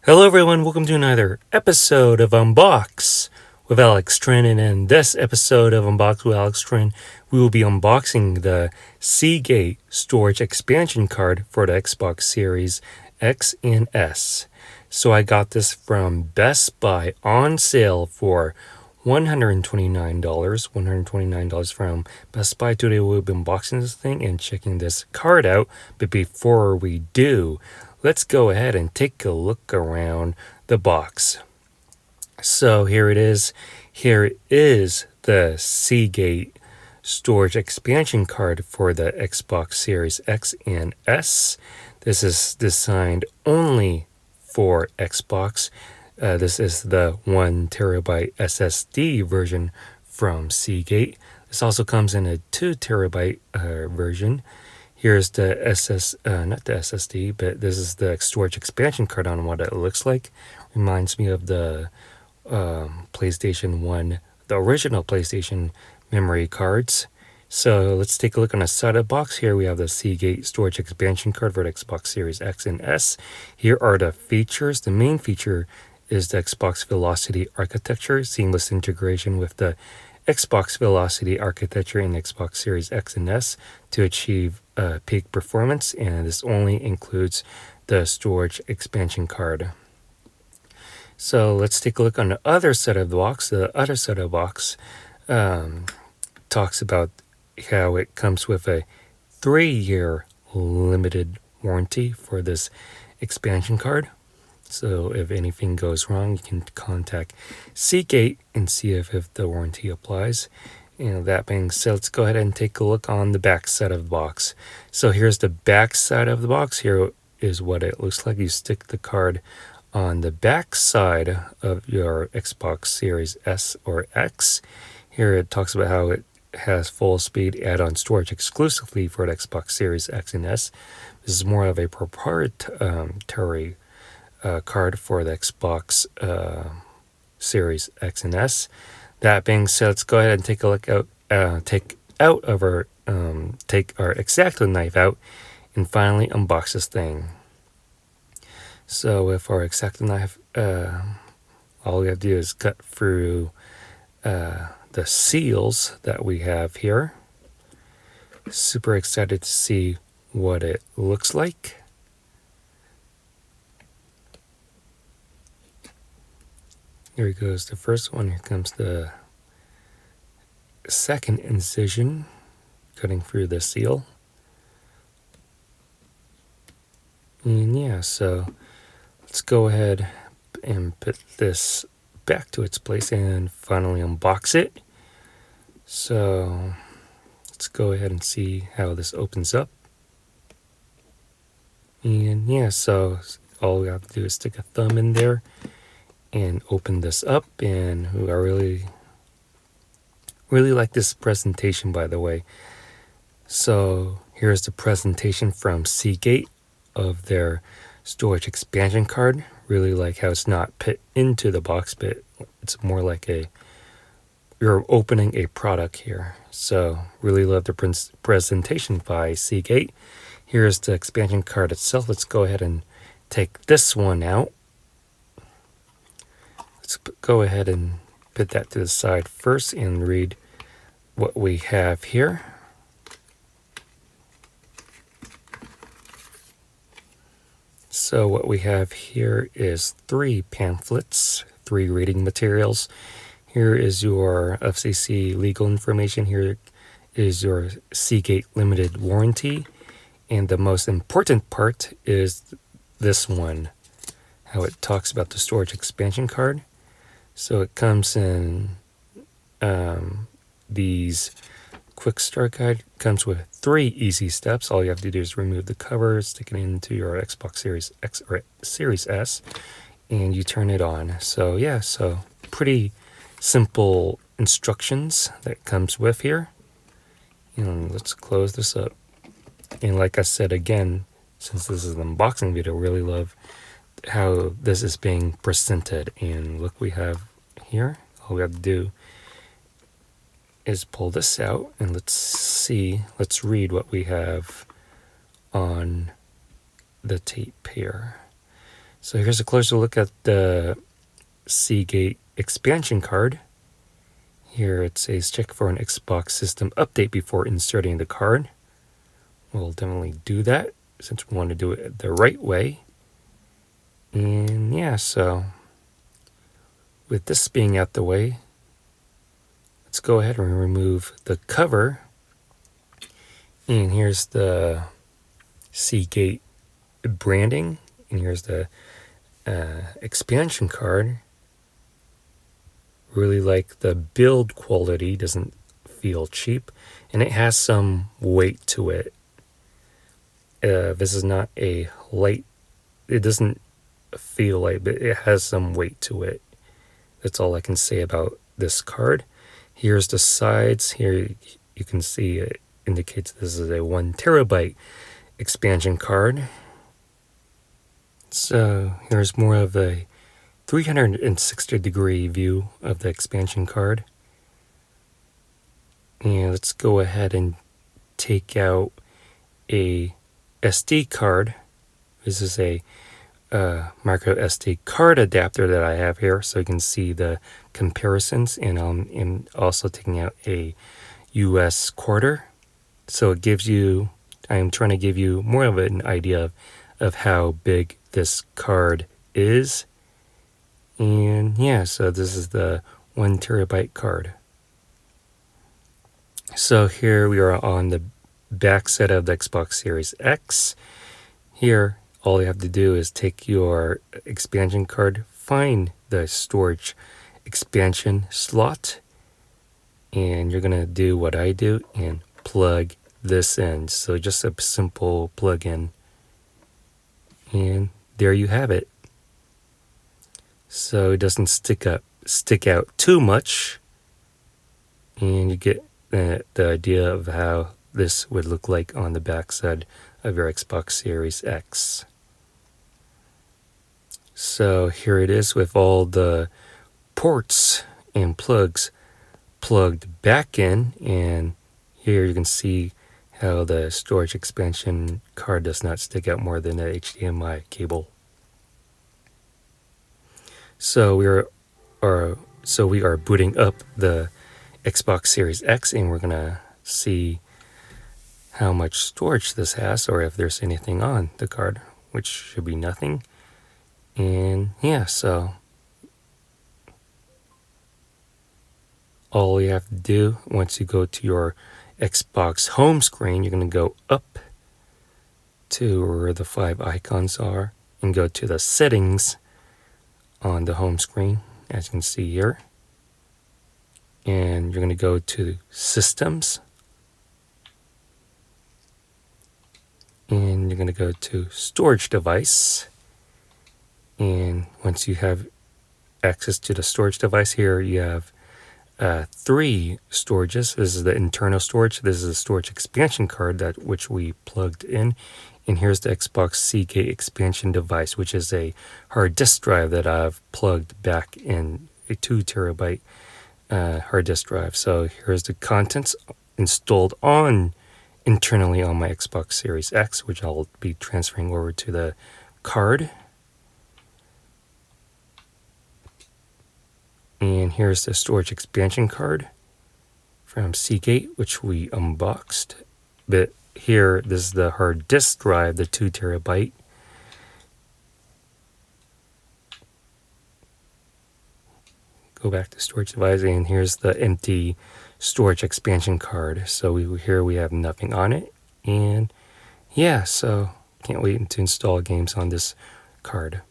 Hello everyone, welcome to another episode of Unbox with Alex Trinh, and in this episode of Unbox with Alex Trinh, we will be unboxing the Seagate Storage Expansion Card for the Xbox Series X and S. So I got this from Best Buy on sale for $129 from Best Buy. Today we'll be unboxing this thing and checking this card out, but before we do, let's go ahead and take a look around the box. So here it is. Here is the Seagate Storage Expansion Card for the Xbox Series X and S. This is designed only for Xbox. This is the 1 terabyte SSD version from Seagate. This also comes in a 2 terabyte version. Here's the not the SSD, but this is the storage expansion card on what it looks like. Reminds me of the PlayStation 1, the original PlayStation memory cards. So let's take a look on the side of the box. Here we have the Seagate Storage Expansion Card for the Xbox Series X and S. Here are the features. The main feature is the Xbox Velocity architecture, seamless integration with the Xbox Velocity architecture in Xbox Series X and S to achieve peak performance, and this only includes the storage expansion card. So let's take a look on the other side of the box. The other side of the box talks about how it comes with a 3-year limited warranty for this expansion card. So if anything goes wrong, you can contact Seagate and see if the warranty applies. And that being said, let's go ahead and take a look on the back side of the box. So here's the back side of the box. Here is what it looks like. You stick the card on the back side of your Xbox Series S or X. Here it talks about how it has full speed add-on storage exclusively for the Xbox Series X and S. This is more of a proprietary card for the Xbox Series X and S. That being said, let's go ahead and take a look out. Take our X-Acto knife out, and finally unbox this thing. So with our X-Acto knife, all we have to do is cut through the seals that we have here. Super excited to see what it looks like. Here goes the first one. Here comes the second incision, cutting through the seal. And yeah, so let's go ahead and put this back to its place and finally unbox it. So let's go ahead and see how this opens up. And yeah, so all we have to do is stick a thumb in there and open this up. And I really like this presentation, by the way. So here's the presentation from Seagate of their storage expansion card. Really like how it's not put into the box, but it's more like you're opening a product here. So really love the presentation by Seagate. Here's the expansion card itself. Let's go ahead and take this one out. Let's go ahead and put that to the side first and read what we have here. So what we have here is 3 pamphlets, 3 reading materials. Here is your FCC legal information. Here is your Seagate limited warranty. And the most important part is this one, how it talks about the storage expansion card. So it comes in these quick start guide. Comes with 3 easy steps. All you have to do is remove the cover, stick it into your Xbox Series X or Series S, and you turn it on. So yeah, so pretty simple instructions that comes with here. And let's close this up. And like I said again, since this is an unboxing video, really love how this is being presented. And look, we have here, all we have to do is pull this out, and let's read what we have on the tape here. So here's a closer look at the Seagate Expansion Card. Here it says check for an Xbox system update before inserting the card. We'll definitely do that since we want to do it the right way. And yeah, so with this being out the way, let's go ahead and remove the cover. And here's the Seagate branding. And here's the expansion card. Really like the build quality, doesn't feel cheap, and it has some weight to it. This is not a light, it doesn't feel light, but it has some weight to it. That's all I can say about this card. Here's the sides. Here you can see it indicates this is a 1 terabyte expansion card. So here's more of a 360-degree view of the expansion card. And let's go ahead and take out a SD card. This is a micro SD card adapter that I have here, so you can see the comparisons. And I'm also taking out a US quarter. So it gives you, I'm trying to give you more of an idea of how big this card is. And yeah, so this is the 1 terabyte card. So here we are on the back set of the Xbox Series X. Here, all you have to do is take your expansion card, find the storage expansion slot, and you're going to do what I do and plug this in. So just a simple plug-in. And there you have it. So it doesn't stick out too much, and you get the idea of how this would look like on the backside of your Xbox Series X. So here it is with all the ports and plugs plugged back in, and here you can see how the storage expansion card does not stick out more than the HDMI cable. So we are booting up the Xbox Series X, and we're gonna see how much storage this has, or if there's anything on the card, which should be nothing. And yeah, so all you have to do once you go to your Xbox home screen, you're gonna go up to where the 5 icons are and go to the settings on the home screen, as you can see here. And you're going to go to Systems. And you're going to go to Storage Device. And once you have access to the storage device here, you have 3 storages. This is the internal storage. This is the storage expansion card which we plugged in. And here's the Xbox Seagate expansion device, which is a hard disk drive that I've plugged back in a 2 terabyte hard disk drive. So here's the contents installed internally on my Xbox Series X, which I'll be transferring over to the card. And here's the storage expansion card from Seagate, which we unboxed. But here, this is the hard disk drive, the 2 terabyte. Go back to storage device, and here's the empty storage expansion card. So here we have nothing on it. And yeah, so can't wait to install games on this card.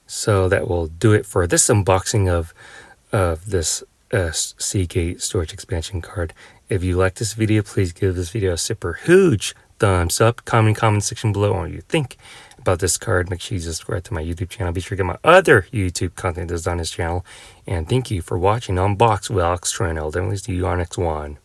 So that will do it for this unboxing of this Seagate storage expansion card. If you like this video, please give this video a super huge thumbs up. Comment section below on what you think about this card. Make sure you subscribe to my YouTube channel. Be sure to get my other YouTube content that's on this channel. And thank you for watching Unbox with Alex Trinh. I'll definitely see you on next one.